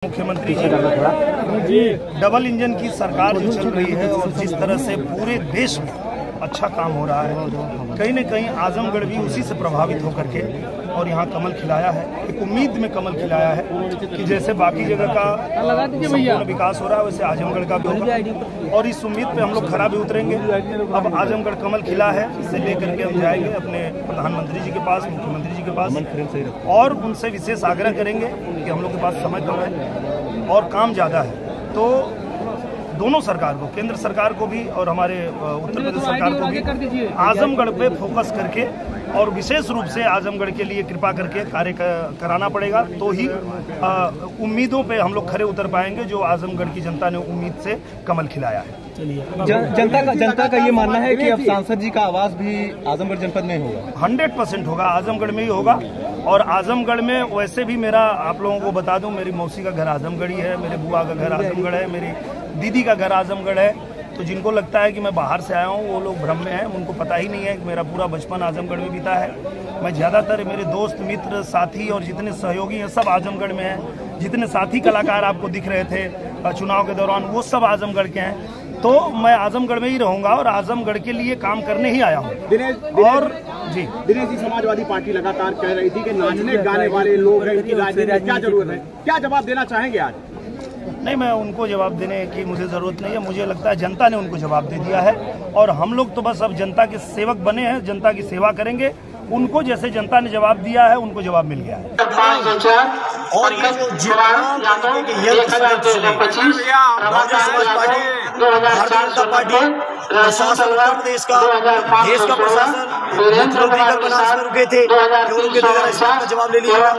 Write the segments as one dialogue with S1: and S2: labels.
S1: मुख्यमंत्री जी double engine की सरकार जो चल रही है और जिस तरह से पूरे देश में अच्छा काम हो रहा है, कहीं न कहीं आजमगढ़ भी उसी से प्रभावित होकर के और यहाँ कमल खिलाया है। एक उम्मीद में कमल खिलाया है कि जैसे बाकी जगह का संपूर्ण विकास हो रहा है वैसे आजमगढ़ का भी होगा और इस उम्मीद पे हम लोग खरा भी उतरेंगे। अब आजमगढ़ कमल खिला है, इसे लेकर के हम जाएंगे अपने प्रधानमंत्री जी के पास, मुख्यमंत्री जी के पास और उनसे विशेष आग्रह करेंगे कि हम लोग के पास समय कम है और काम ज़्यादा है, तो दोनों सरकार को, केंद्र सरकार को भी और हमारे उत्तर प्रदेश सरकार को भी आजमगढ़ पे फोकस करके और विशेष रूप से आजमगढ़ के लिए कृपा करके कार्य कराना पड़ेगा, तो ही उम्मीदों पे हम लोग खरे उतर पाएंगे जो आजमगढ़ की जनता ने उम्मीद से कमल खिलाया है।
S2: जनता का ये मानना है कि अब सांसद जी का आवास भी आजमगढ़ जनपद में होगा।
S1: 100% होगा, आजमगढ़ में ही होगा। और आजमगढ़ में वैसे भी मेरा, आप लोगों को बता दूं, मेरी मौसी का घर आजमगढ़ ही है, मेरे बुआ का घर आजमगढ़ है, मेरी दीदी का घर आजमगढ़ है। तो जिनको लगता है कि मैं बाहर से आया हूँ वो लोग भ्रम में हैं, उनको पता ही नहीं है कि मेरा पूरा बचपन आजमगढ़ में बीता है। मैं ज़्यादातर मेरे दोस्त मित्र साथी और जितने सहयोगी हैं सब आजमगढ़ में हैं। जितने साथी कलाकार आपको दिख रहे थे चुनाव के दौरान वो सब आजमगढ़ के हैं। तो मैं आजमगढ़ में ही रहूंगा और आजमगढ़ के लिए काम करने ही आया हूँ। और
S3: दिनेश जी, समाजवादी पार्टी लगातार कह रही थी कि नाचने गाने वाले लोग हैं, इनकी राजनीति में क्या जरूरत है, क्या जवाब देना चाहेंगे आज?
S1: नहीं, मैं उनको जवाब देने की मुझे ज़रूरत नहीं है। मुझे लगता है जनता ने उनको जवाब दे दिया है और हम लोग तो बस अब जनता के सेवक बने हैं, जनता की सेवा करेंगे। उनको जैसे जनता ने जवाब दिया है उनको जवाब मिल गया है।
S4: और ये जो भारतीय जनता पार्टी प्रशासन उत्तर प्रदेश का, देश का प्रशासन, मुख्यमंत्री कल बनारस में रुके थे, क्यों उनके द्वारा इस बात का जवाब ले लिया?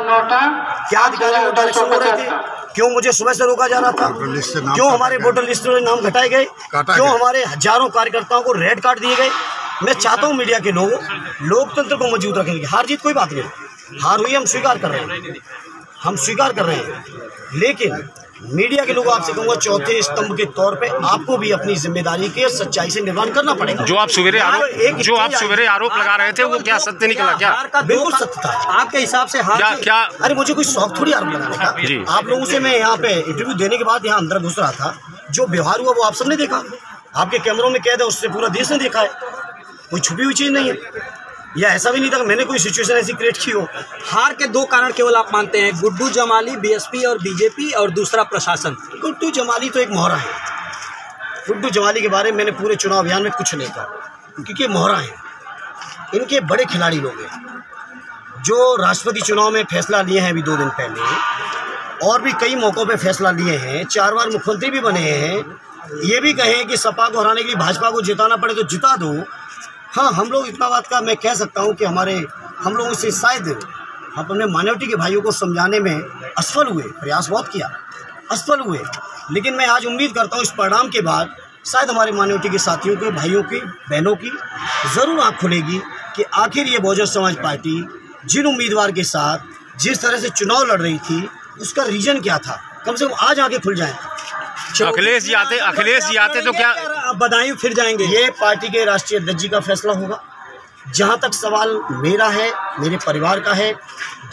S4: क्या अधिकारी वोटर इलेक्शन हो रहे थे? क्यों मुझे सुबह से रोका जा रहा था? क्यों हमारे वोटर लिस्ट में नाम घटाए गए? क्यों हमारे हजारों कार्यकर्ताओं को रेड कार्ड दिए गए? मैं चाहता हूं मीडिया के लोग लोकतंत्र को मजबूत रखेंगे। हार जीत कोई बात नहीं, हार हुई हम स्वीकार कर रहे हैं, हम स्वीकार कर रहे हैं, लेकिन मीडिया के लोगों आपसे कहूंगा चौथे स्तंभ के तौर पे आपको भी अपनी जिम्मेदारी के सच्चाई से निर्वहन करना पड़ेगा।
S5: जो आप सवेरे आरोप लगा रहे थे वो क्या सत्य निकला? क्या
S4: बिल्कुल सत्य था आपके हिसाब से?
S5: क्या?
S4: अरे मुझे कोई शौक थोड़ी आरोप लगाने का। आप लोगों से मैं यहाँ पे इंटरव्यू देने के बाद यहाँ अंदर घुस रहा था, जो व्यवहार हुआ वो आप सबने देखा, आपके कैमरों में कैद है, उससे पूरा देश ने देखा है, कोई छुपी हुई चीज नहीं है। या ऐसा भी नहीं था कि मैंने कोई सिचुएशन ऐसी क्रिएट की हो।
S2: हार के दो कारण केवल आप मानते हैं, गुड्डू जमाली, बीएसपी और बीजेपी, और दूसरा प्रशासन।
S4: गुड्डू जमाली तो एक मोहरा है। गुड्डू जमाली के बारे में मैंने पूरे चुनाव अभियान में कुछ नहीं कहा, क्योंकि मोहरा है। इनके बड़े खिलाड़ी लोग हैं जो राष्ट्रपति चुनाव में फैसला लिए हैं अभी 2 दिन पहले, और भी कई मौक़ों पे फैसला लिए हैं, 4 बार मुख्यमंत्री भी बने हैं। ये भी कहें कि सपा को हराने के लिए भाजपा को जिताना पड़े तो जिता दो। हाँ, हम लोग इतना बात का मैं कह सकता हूँ कि हम लोगों से शायद हम अपने माइनॉरिटी के भाइयों को समझाने में असफल हुए, प्रयास बहुत किया, असफल हुए। लेकिन मैं आज उम्मीद करता हूँ इस परिणाम के बाद शायद हमारे माइनॉरिटी के साथियों के, भाइयों की, बहनों की ज़रूर आँख खुलेगी कि आखिर ये बहुजन समाज पार्टी जिन उम्मीदवार के साथ जिस तरह से चुनाव लड़ रही थी उसका रीजन क्या था। कम से कम आज आगे खुल जाए।
S5: अखिलेश जी आते तो क्या
S4: बधाई फिर जाएंगे? ये पार्टी के राष्ट्रीय अध्यक्ष जी का फैसला होगा। जहां तक सवाल मेरा है, मेरे परिवार का है,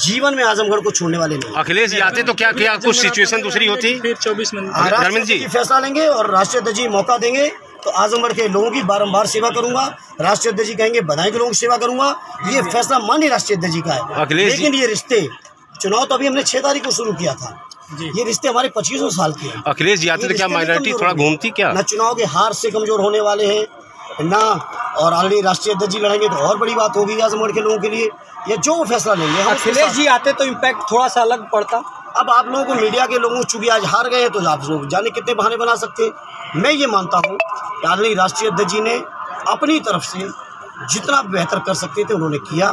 S4: जीवन में आजमगढ़ को छोड़ने वाले नहीं।
S5: अखिलेश जी आते तो क्या कुछ सिचुएशन दूसरी होती? फिर 24
S4: धर्मेंद्र जी फैसला लेंगे और राष्ट्रीय अध्यक्ष जी मौका देंगे तो आजमगढ़ के लोगों की बारंबार सेवा करूंगा। राष्ट्रीय अध्यक्ष जी कहेंगे बधाई के लोगों की सेवा करूंगा। ये फैसला माननीय राष्ट्रीय अध्यक्ष जी का है। लेकिन ये रिश्ते, चुनाव तो अभी हमने 6 तारीख को शुरू किया था, ये रिश्ते हमारे 25 साल के हैं।
S5: अखिलेश जी आते तो क्या माइनॉरिटी थोड़ा घूमती? क्या
S4: ना चुनाव के हार से कमजोर होने वाले हैं ना, और ऑलरेडी राष्ट्रीय अध्यक्ष जी लड़ेंगे तो और बड़ी बात होगी आजमगढ़ के लोगों के लिए। ये जो फैसला लेंगे,
S2: अखिलेश जी आते तो इम्पैक्ट थोड़ा सा अलग पड़ता।
S4: अब आप लोगों को, मीडिया के लोगों, चूंकि आज हार गए हैं तो आप लोग जाने कितने बहाने बना सकते हैं। मैं ये मानता हूँ कि ऑलरेडी राष्ट्रीय अध्यक्ष जी ने अपनी तरफ से जितना बेहतर कर सकते थे उन्होंने किया।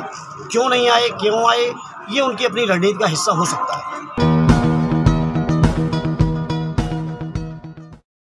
S4: क्यों नहीं आए, क्यों आए, ये उनकी अपनी रणनीति का हिस्सा हो सकता है।